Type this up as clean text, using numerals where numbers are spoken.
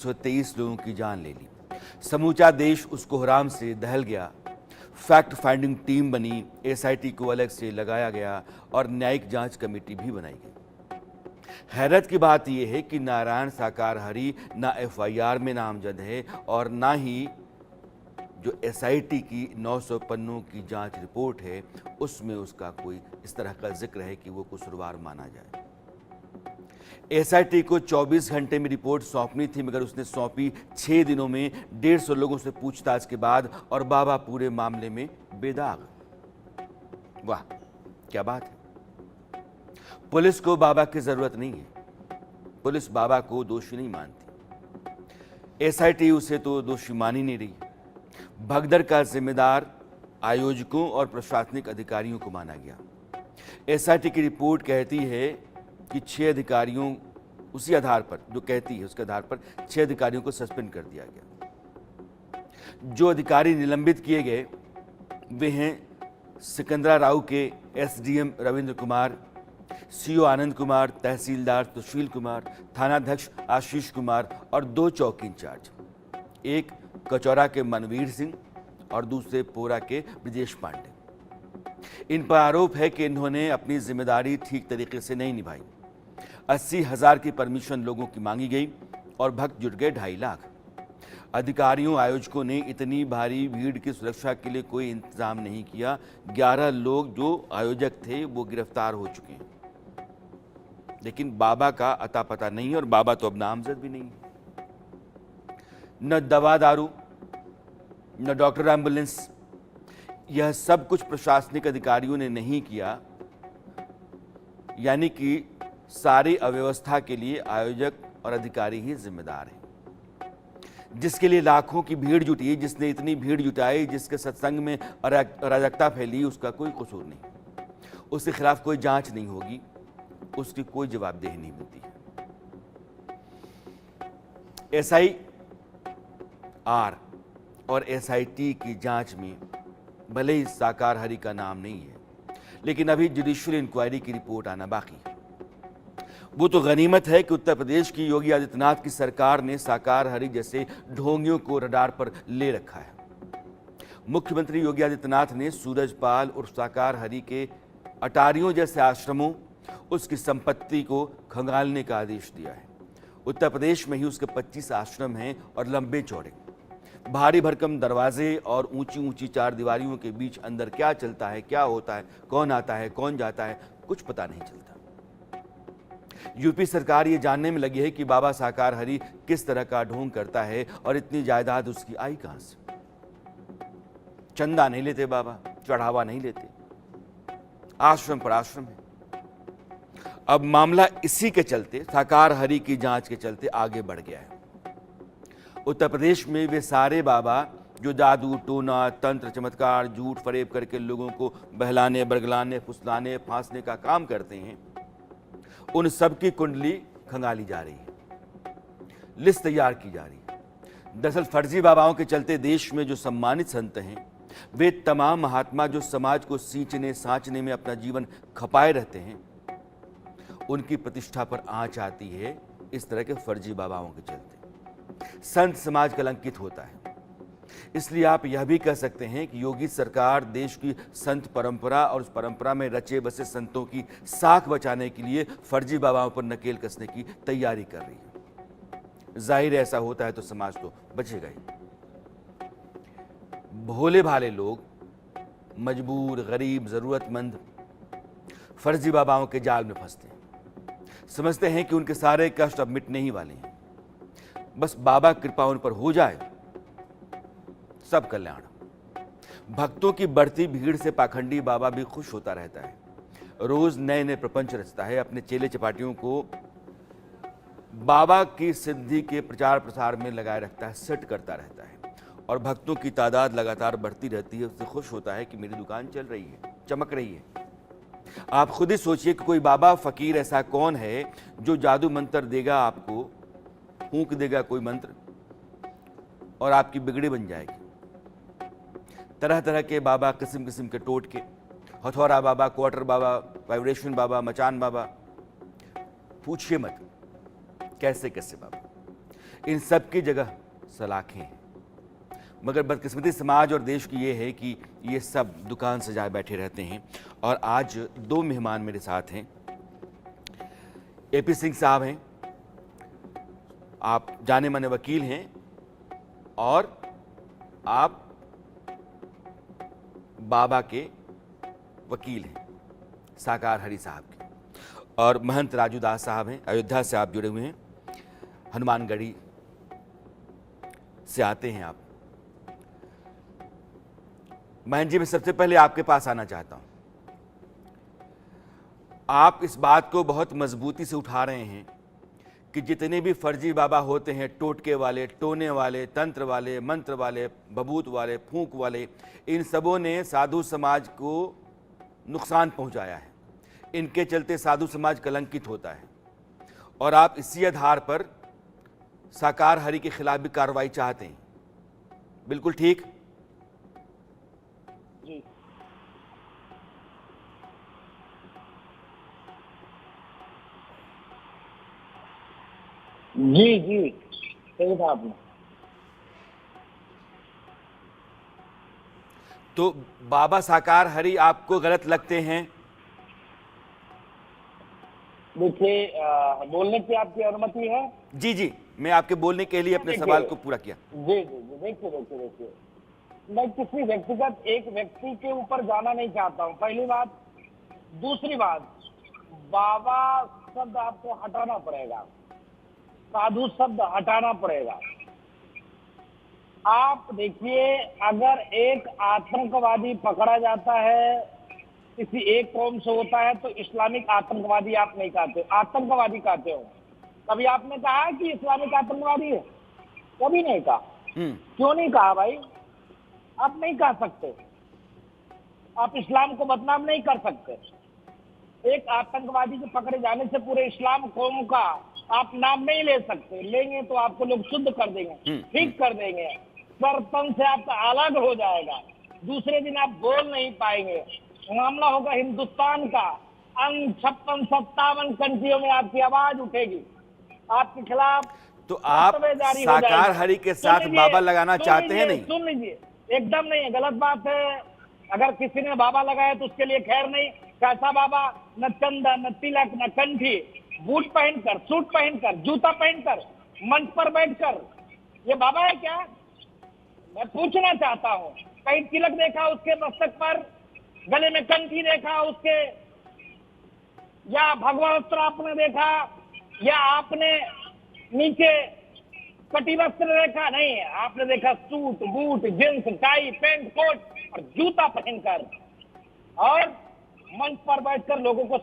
123 लोगों की जान ले ली। समूचा देश उस कोहराम से दहल गया। फैक्ट फाइंडिंग टीम बनी, एसआईटी को अलग से लगाया गया और न्यायिक जांच कमेटी भी बनाई गई। हैरत की बात यह है कि नारायण साकार हरि ना एफआईआर में नामजद है और ना ही जो एसआईटी की 900 पन्नों की जांच रिपोर्ट है उसमें उसका कोई इस तरह का जिक्र है कि वो कसूरवार माना जाए। एसआईटी को 24 घंटे में रिपोर्ट सौंपनी थी, मगर उसने सौंपी 6 दिनों में 150 लोगों से पूछताछ के बाद, और बाबा पूरे मामले में बेदाग। वाह, क्या बात है। पुलिस को बाबा की जरूरत नहीं है। पुलिस बाबा को दोषी नहीं मानती। एसआईटी उसे तो दोषी मान ही नहीं रही। भगदड़ का जिम्मेदार आयोजकों और प्रशासनिक अधिकारियों को माना गया। एसआईटी की रिपोर्ट कहती है कि 6 अधिकारियों, उसी आधार पर जो कहती है उसके आधार पर 6 अधिकारियों को सस्पेंड कर दिया गया। जो अधिकारी निलंबित किए गए वे हैं सिकंदरा राव के एसडीएम रविंद्र कुमार, सीओ आनंद कुमार, तहसीलदार सुशील कुमार, थानाध्यक्ष आशीष कुमार और 2 चौकी इंचार्ज, एक कचौरा के मनवीर सिंह और दूसरे पोरा के ब्रजेश पांडे। इन पर आरोप है कि इन्होंने अपनी जिम्मेदारी ठीक तरीके से नहीं निभाई। 80,000 की परमिशन लोगों की मांगी गई और भक्त जुट गए 2.5 लाख। अधिकारियों आयोजकों ने इतनी भारी भीड़ की सुरक्षा के लिए कोई इंतजाम नहीं किया। 11 लोग जो आयोजक थे वो गिरफ्तार हो चुके हैं, लेकिन बाबा का अता पता नहीं है और बाबा तो अब नामजद भी नहीं है। न दवा दारू, न डॉक्टर एम्बुलेंस, यह सब कुछ प्रशासनिक अधिकारियों ने नहीं किया। यानी कि सारी अव्यवस्था के लिए आयोजक और अधिकारी ही जिम्मेदार हैं। जिसके लिए लाखों की भीड़ जुटी, जिसने इतनी भीड़ जुटाई, जिसके सत्संग में अराजकता फैली, उसका कोई कसूर नहीं। उसके खिलाफ कोई जांच नहीं होगी, उसकी कोई जवाबदेही नहीं मिलती है। एसआईआर और एसआईटी की जांच में भले ही साकार हरि का नाम नहीं है, लेकिन अभी जुडिशियल इंक्वायरी की रिपोर्ट आना बाकी है। वो तो गनीमत है कि उत्तर प्रदेश की योगी आदित्यनाथ की सरकार ने साकार हरि जैसे ढोंगियों को रडार पर ले रखा है। मुख्यमंत्री योगी आदित्यनाथ ने सूरजपाल और साकार हरि के अटारियों जैसे आश्रमों, उसकी संपत्ति को खंगालने का आदेश दिया है। उत्तर प्रदेश में ही उसके 25 आश्रम हैं और लंबे चौड़े, भारी भरकम दरवाजे और ऊंची ऊंची 4 दीवारियों के बीच अंदर क्या चलता है, क्या होता है, कौन आता है, कौन जाता है, कुछ पता नहीं चलता। यूपी सरकार ये जानने में लगी है कि बाबा साकार हरि किस तरह का ढोंग करता है और इतनी जायदाद उसकी आई कहां से। चंदा नहीं लेते बाबा, चढ़ावा नहीं लेते, आश्रम पर आश्रम है। अब मामला इसी के चलते, साकार हरि की जांच के चलते आगे बढ़ गया है। उत्तर प्रदेश में वे सारे बाबा जो जादू, टोना, तंत्र, चमत्कार, झूठ फरेब करके लोगों को बहलाने, बरगलाने, फुसलाने, फांसने का काम करते हैं, उन सब की कुंडली खंगाली जा रही है, लिस्ट तैयार की जा रही है। दरअसल फर्जी बाबाओं के चलते देश में जो सम्मानित संत हैं, वे तमाम महात्मा जो समाज को सींचने साँचने में अपना जीवन खपाए रहते हैं, उनकी प्रतिष्ठा पर आंच आती है इस तरह के फर्जी बाबाओं के चलते। संत समाज कलंकित होता है। इसलिए आप यह भी कह सकते हैं कि योगी सरकार देश की संत परंपरा और उस परंपरा में रचे बसे संतों की साख बचाने के लिए फर्जी बाबाओं पर नकेल कसने की तैयारी कर रही है। जाहिर ऐसा होता है तो समाज तो बचेगा ही। भोले भाले लोग, मजबूर, गरीब, जरूरतमंद फर्जी बाबाओं के जाल में फंसते हैं। समझते हैं कि उनके सारे कष्ट अब मिटने ही वाले हैं, बस बाबा कृपा उन पर हो जाए, सब कल्याण। भक्तों की बढ़ती भीड़ से पाखंडी बाबा भी खुश होता रहता है। रोज नए नए प्रपंच रचता है, अपने चेले चपाटियों को बाबा की सिद्धि के प्रचार प्रसार में लगाए रखता है, सेट करता रहता है और भक्तों की तादाद लगातार बढ़ती रहती है। उससे खुश होता है कि मेरी दुकान चल रही है, चमक रही है। आप खुद ही सोचिए कि कोई बाबा फकीर ऐसा कौन है जो जादू मंत्र देगा, आपको फूंक देगा कोई मंत्र और आपकी बिगड़ी बन जाएगी। तरह तरह के बाबा, किस्म किस्म के टोटके, हथौरा बाबा, क्वार्टर बाबा, वाइब्रेशन बाबा, मचान बाबा, पूछिए मत कैसे कैसे बाबा। इन सब की जगह सलाखें हैं। मगर बदकिस्मती समाज और देश की ये है कि ये सब दुकान सजाए बैठे रहते हैं। और आज दो मेहमान मेरे साथ हैं। एपी सिंह साहब हैं, आप जाने माने वकील हैं और आप बाबा के वकील हैं, साकार हरि साहब के। और महंत राजू दास साहब हैं, अयोध्या से आप जुड़े हुए हैं, हनुमानगढ़ी से आते हैं आप। महंत जी, मैं सबसे पहले आपके पास आना चाहता हूं। आप इस बात को बहुत मजबूती से उठा रहे हैं कि जितने भी फर्जी बाबा होते हैं, टोटके वाले, टोने वाले, तंत्र वाले, मंत्र वाले, बबूत वाले, फूंक वाले, इन सबों ने साधु समाज को नुकसान पहुंचाया है। इनके चलते साधु समाज कलंकित होता है। और आप इसी आधार पर साकार हरि के खिलाफ भी कार्रवाई चाहते हैं। बिल्कुल ठीक? जी जी जी, सही कहा आपने। तो बाबा साकार हरि आपको गलत लगते हैं? देखिए, बोलने की आपकी अनुमति है? जी जी, मैं आपके बोलने के लिए अपने सवाल को पूरा किया। जी जी जी, देखिए, मैं किसी व्यक्तिगत एक व्यक्ति के ऊपर जाना नहीं चाहता हूँ, पहली बात। दूसरी बात, बाबा शब्द आपको हटाना पड़ेगा, साधु शब्द हटाना पड़ेगा। आप देखिए, अगर एक आतंकवादी पकड़ा जाता है, किसी एक कौम से होता है, तो इस्लामिक आतंकवादी आप नहीं कहते, आतंकवादी कहते हो। कभी आपने कहा है कि इस्लामिक आतंकवादी है? कभी नहीं कहा। क्यों नहीं कहा भाई? आप नहीं कह सकते, आप इस्लाम को बदनाम नहीं कर सकते। एक आतंकवादी के पकड़े जाने से पूरे इस्लाम कौम का आप नाम नहीं ले सकते। लेंगे तो आपको लोग शुद्ध कर देंगे, ठीक कर देंगे, सरपंच से आपका अलग हो जाएगा। दूसरे दिन आप बोल नहीं पाएंगे। मामला होगा हिंदुस्तान का, 56-57 कंट्रियों में आपकी आवाज उठेगी, आपके खिलाफ। तो आप साकार हरि के साथ बाबा लगाना चाहते हैं? नहीं, सुन लीजिए, एकदम नहीं है, गलत बात है। अगर किसी ने बाबा लगाया तो उसके लिए खैर नहीं। कैसा बाबा? न चंदन, न तिलक, न कंठी, बूट पहनकर, सूट पहनकर, जूता पहनकर, मंच पर बैठकर, ये बाबा है क्या? मैं पूछना चाहता हूँ। कहीं तिलक देखा उसके मस्तक पर, गले में कंठी देखा उसके, या भगवास्त्र आपने देखा, या आपने नीचे कटी वस्त्र देखा? नहीं, आपने देखा suit boot, jeans, tie, pant, coat और जूता पहनकर, और मंच पर बैठकर लोगों को